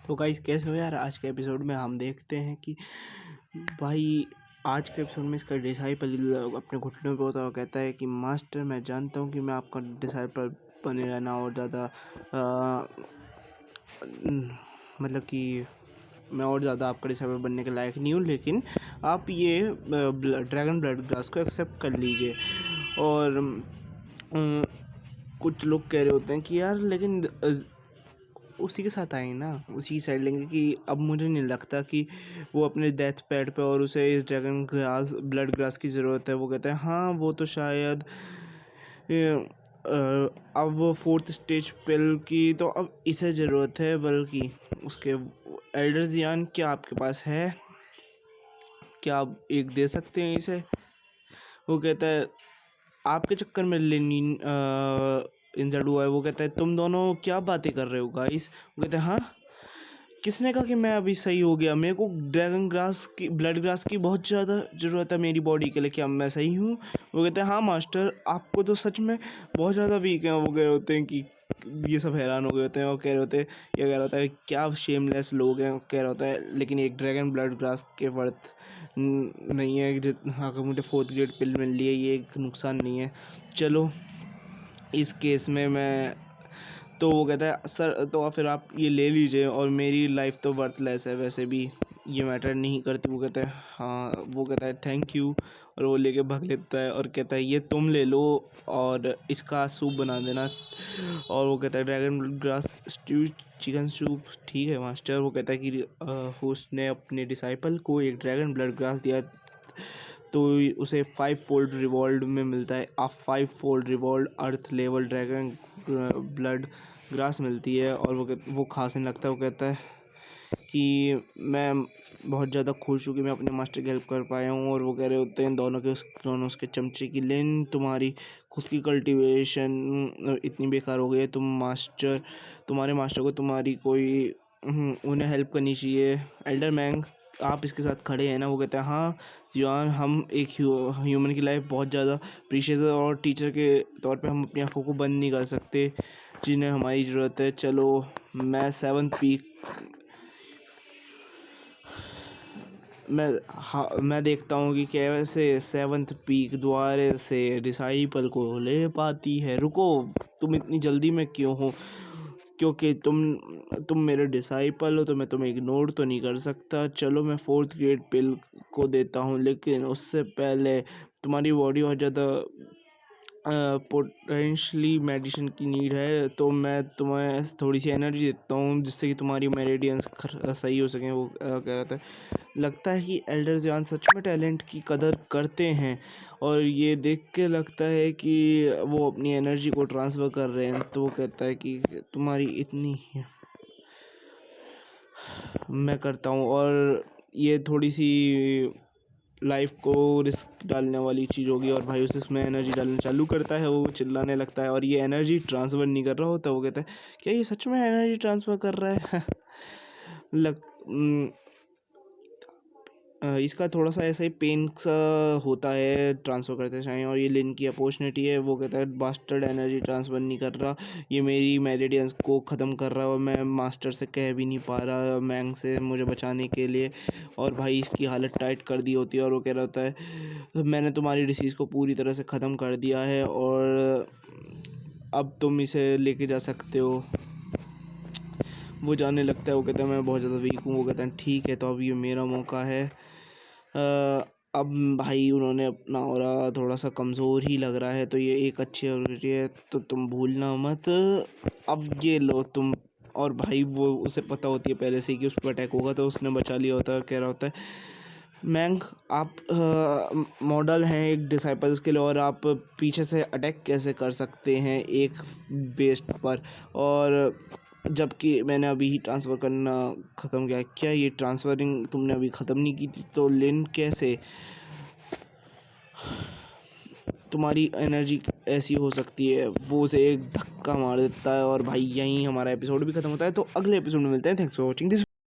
तो गाइस कैसे हो यार। आज के एपिसोड में हम देखते हैं कि भाई आज के एपिसोड में इसका डिसाइपल अपने घुटनों पे होता है और कहता है कि मास्टर मैं जानता हूँ कि मैं आपका डिसाइपल बने रहना और ज़्यादा मतलब कि मैं और ज़्यादा आपका डिसाइपल बनने के लायक नहीं हूँ, लेकिन आप ये ड्रैगन ब्लड ग्रास को एक्सेप्ट कर लीजिए। और कुछ लोग कह रहे होते हैं कि यार लेकिन उसी के साथ आए ना, उसी की साइड लेंगे कि अब मुझे नहीं लगता कि वो अपने डेथ पैड पे और उसे इस ड्रैगन ग्रास ब्लड ग्रास की ज़रूरत है। वो कहते हैं हाँ वो तो शायद अब वो 4th स्टेज पिल की तो अब इसे ज़रूरत है, बल्कि उसके एल्डर ज़ियान क्या आपके पास है, क्या आप एक दे सकते हैं इसे। वो कहता है आपके चक्कर में लेनिन इंजर्ड हुआ है। वो कहता है तुम दोनों क्या बातें कर रहे हो गाइस। वो कहते हैं हाँ किसने कहा कि मैं अभी सही हो गया, मेरे को ड्रैगन ग्रास की ब्लड ग्रास की बहुत ज़्यादा ज़रूरत है मेरी बॉडी के लिए, क्या मैं सही हूँ। वो कहते हैं हाँ मास्टर आपको तो सच में बहुत ज़्यादा वीक है। वो कह रहे होते हैं कि ये सब हैरान हो गए होते हैं और कह रहे होते हैं, ये कह रहा होता है क्या शेमलेस लोग हैं। कह रहा होता है लेकिन एक ड्रैगन ब्लड ग्रास के वर्थ नहीं है, अगर मुझे 4th ग्रेड पिल मिल रही है ये एक नुकसान नहीं है। चलो इस केस में मैं तो वो कहता है सर तो फिर आप ये ले लीजिए और मेरी लाइफ तो वर्थलेस है, वैसे भी ये मैटर नहीं करती। वो कहता है हाँ, वो कहता है थैंक यू और वो लेके भाग लेता है और कहता है ये तुम ले लो और इसका सूप बना देना। और वो कहता है dragon grass stew chicken soup ठीक है मास्टर। वो कहता है कि होस्ट ने अपने डिसाइपल को एक ड्रैगन ब्लड ग्रास दिया तो उसे 5 फोल्ड रिवॉल्ड में मिलता है। 5 fold रिवॉल्ड earth level dragon blood grass मिलती है और वो खासने लगता है। वो कहता है कि मैं बहुत ज़्यादा खुश हूँ कि मैं अपने मास्टर की हेल्प कर पाया हूँ। और वो कह रहे होते हैं दोनों उसके चमचे की लेन तुम्हारी खुद की कल्टीवेशन इतनी बेकार हो गई है, तुम्हारे मास्टर को तुम्हारी कोई उन्हें हेल्प करनी चाहिए। एल्डर मैंग आप इसके साथ खड़े हैं ना। वो कहते हैं हाँ यार हम एक ह्यूमन की लाइफ बहुत ज़्यादा प्रीशियस है और टीचर के तौर पे हम अपनी आंखों को बंद नहीं कर सकते जिन्हें हमारी ज़रूरत है। चलो मैं 7th पीक मैं देखता हूँ कि कैसे 7th पीक द्वारे से डिसाइपल को ले पाती है। रुको तुम इतनी जल्दी में क्यों हो, क्योंकि तुम मेरे डिसाइपल हो तो मैं तुम्हें इग्नोर तो नहीं कर सकता। चलो मैं 4th ग्रेड पिल को देता हूँ, लेकिन उससे पहले तुम्हारी बॉडी बहुत ज़्यादा पोटेंशली मेडिसिन की नीड है तो मैं तुम्हें थोड़ी सी एनर्जी देता हूँ जिससे कि तुम्हारी मेरिडियंस सही हो सकें। वो कह रहा था लगता है कि एल्डर ज़ियान सच में टैलेंट की कदर करते हैं और ये देख के लगता है कि वो अपनी एनर्जी को ट्रांसफ़र कर रहे हैं। तो वो कहता है कि तुम्हारी इतनी मैं करता हूँ और ये थोड़ी सी लाइफ को रिस्क डालने वाली चीज़ होगी। और भाई उसमें एनर्जी डालना चालू करता है, वो चिल्लाने लगता है और ये एनर्जी ट्रांसफ़र नहीं कर रहा होता। वो कहता है क्या ये सच में एनर्जी ट्रांसफ़र कर रहा है इसका थोड़ा सा ऐसा ही पेन सा होता है ट्रांसफ़र करते समय और ये लिन की अपॉर्चुनिटी है। वो कहता है बास्टर्ड एनर्जी ट्रांसफ़र नहीं कर रहा, ये मेरी मेरिडियंस को ख़त्म कर रहा है और मैं मास्टर से कह भी नहीं पा रहा मैंग से मुझे बचाने के लिए। और भाई इसकी हालत टाइट कर दी होती है और वो कह रहा होता है मैंने तुम्हारी डिसीज़ को पूरी तरह से ख़त्म कर दिया है और अब तुम इसे लेके जा सकते हो। वो जाने लगता है। वो कहता है मैं बहुत ज़्यादा वीक हूँ। वो कहता है ठीक है तो अब ये मेरा मौका है। अब भाई उन्होंने अपना और थोड़ा सा कमज़ोर ही लग रहा है तो ये एक अच्छी अपॉर्चुनिटी है तो तुम भूलना मत। अब ये लो तुम। और भाई वो उसे पता होती है पहले से ही कि उस पर अटैक होगा तो उसने बचा लिया होता है। कह रहा होता है मैंग आप मॉडल हैं एक डिसाइपल्स के लिए और आप पीछे से अटैक कैसे कर सकते हैं एक बेस्ट पर, और जबकि मैंने अभी ही ट्रांसफ़र करना ख़त्म किया। क्या ये ट्रांसफ़रिंग तुमने अभी ख़त्म नहीं की थी तो लिन कैसे तुम्हारी एनर्जी ऐसी हो सकती है। वो उसे एक धक्का मार देता है और भाई यहीं हमारा एपिसोड भी ख़त्म होता है। तो अगले एपिसोड में मिलते हैं। Thanks for watching this.